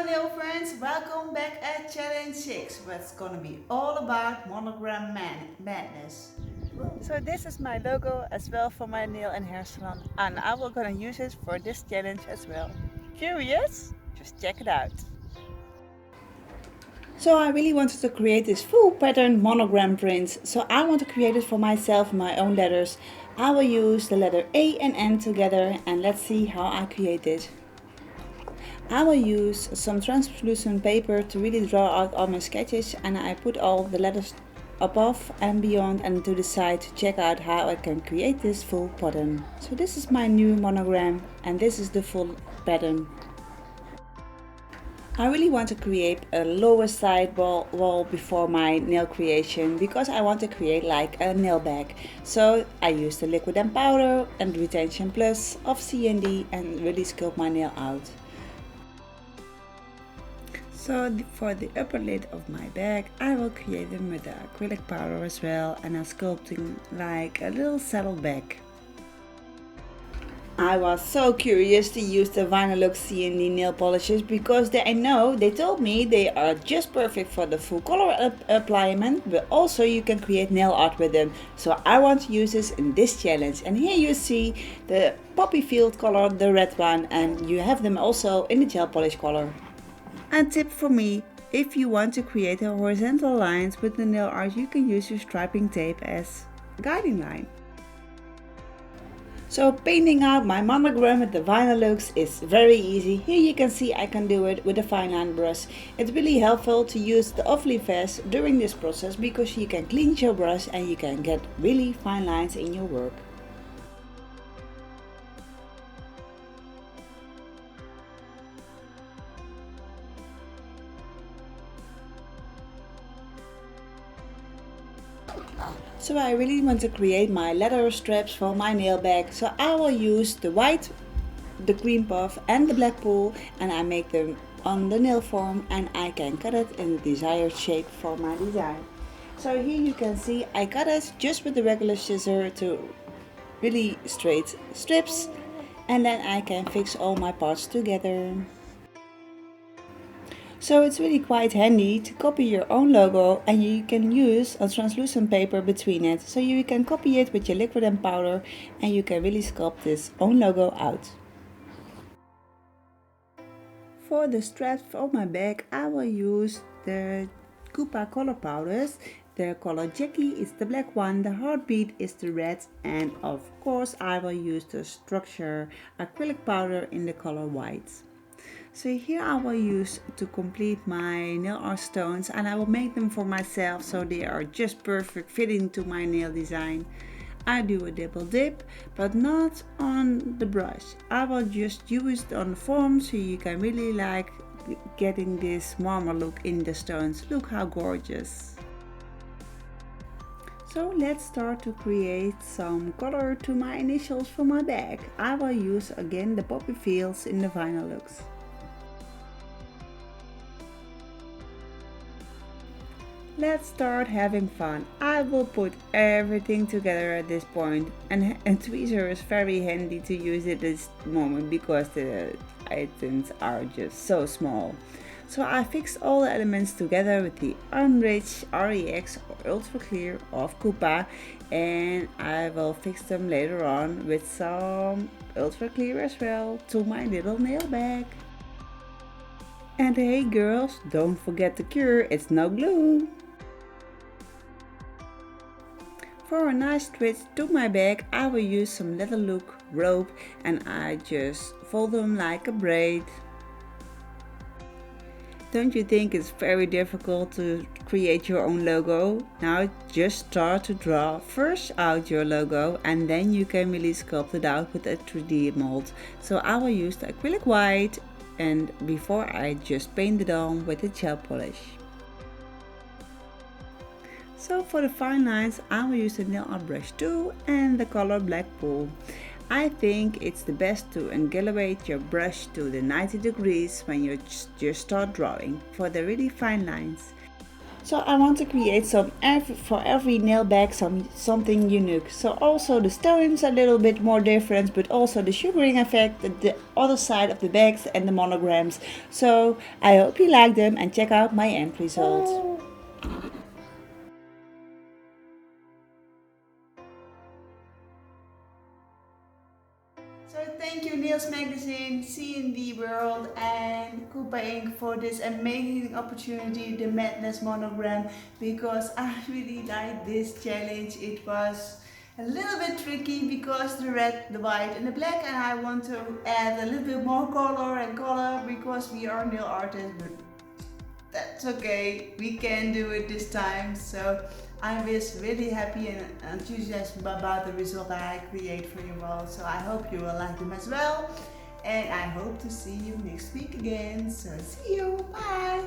little friends, welcome back at Challenge 6, where it's gonna be all about monogram madness. So this is my logo as well for my nail and hair salon, and I will gonna use it for this challenge as well. Curious? Just check it out. So I really wanted to create this full pattern monogram print, so I want to create it for myself in my own letters. I will use the letter A and N together, and let's see how I create it. I will use some translucent paper to really draw out all my sketches, and I put all the letters above and beyond and to the side to check out how I can create this full pattern. So this is my new monogram and this is the full pattern. I really want to create a lower side wall before my nail creation because I want to create like a nail bag. So I use the liquid and powder and retention plus of CND and really sculpt my nail out. So for the upper lid of my bag, I will create them with the acrylic powder as well, and I'm sculpting like a little saddle bag. I was so curious to use the Vinylux CND nail polishes because they told me they are just perfect for the full color appliement, but also you can create nail art with them. So I want to use this in this challenge. And here you see the poppy field color, the red one, and you have them also in the gel polish color. And tip for me, if you want to create a horizontal lines with the nail art, you can use your striping tape as guiding line. So painting out my monogram with the Vinylux is very easy. Here you can see I can do it with a fine line brush. It's really helpful to use the Off-Leaf vest during this process because you can clean your brush and you can get really fine lines in your work. So I really want to create my leather straps for my nail bag. So I will use the white, the cream puff and the black pool, and I make them on the nail form and I can cut it in the desired shape for my design. So here you can see I cut it just with the regular scissor to really straight strips, and then I can fix all my parts together. So it's really quite handy to copy your own logo, and you can use a translucent paper between it. So you can copy it with your liquid and powder and you can really sculpt this own logo out. For the straps of my bag, I will use the KUPA color powders. The color Jackie is the black one, the Heartbeat is the red, and of course I will use the Structure acrylic powder in the color white. So here I will use to complete my nail art stones, and I will make them for myself so they are just perfect fitting to my nail design. I do a double dip, but not on the brush. I will just use it on the form so you can really like getting this marble look in the stones. Look how gorgeous. So let's start to create some color to my initials for my bag. I will use again the poppy fields in the Vinylux. Let's start having fun. I will put everything together at this point, and tweezer is very handy to use at this moment because the items are just so small. So I fixed all the elements together with the Unrich REX or Ultra Clear of KUPA, and I will fix them later on with some Ultra Clear as well to my little nail bag. And hey girls, don't forget the cure, it's no glue. For a nice twist to my bag, I will use some leather look rope and I just fold them like a braid. Don't you think it's very difficult to create your own logo? Now just start to draw first out your logo and then you can really sculpt it out with a 3D mold. So I will use the acrylic white, and before I just paint it on with the gel polish. So for the fine lines, I will use the nail art brush 2 and the color black pool. I think it's the best to elevate your brush to the 90 degrees when you just start drawing for the really fine lines. So I want to create for every nail bag something unique. So also the stones are a little bit more different, but also the sugaring effect, the other side of the bags and the monograms. So I hope you like them and check out my end result. So thank you Nails Magazine, C&D World and KUPA Inc. for this amazing opportunity, the Madness Monogram, because I really like this challenge. It was a little bit tricky because the red, the white and the black, and I want to add a little bit more color because we are nail artists, but that's okay, we can do it this time. So I was really happy and enthusiastic about the result that I create for you all. So I hope you will like them as well. And I hope to see you next week again. So see you, bye!